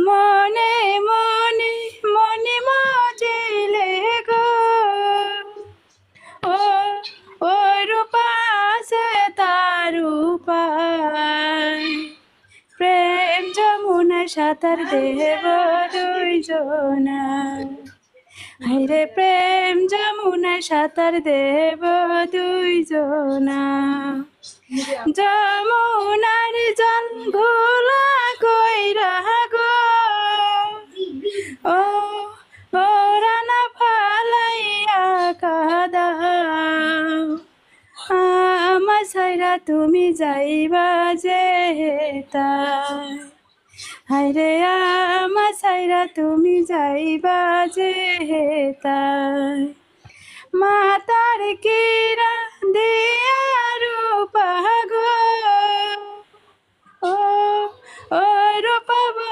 মনে মনে মনে মজিলে গো ও ও রূপা সে তার উপায় প্রেম যমুনায় সাঁতার দেব দুইজনা হায়রে প্রেম যমুনায় সাঁতার দেব দুইজনা যমুনার জল ভোলা কইরা গো ও ও রানা ফালাইয়া কাদাও আমার ছাইরা তুমি যাইবা যে তাই হায়রে আমার ছাইরা তুমি যাইবা যে তাই মাতার কিরা দিয়া রূপা গো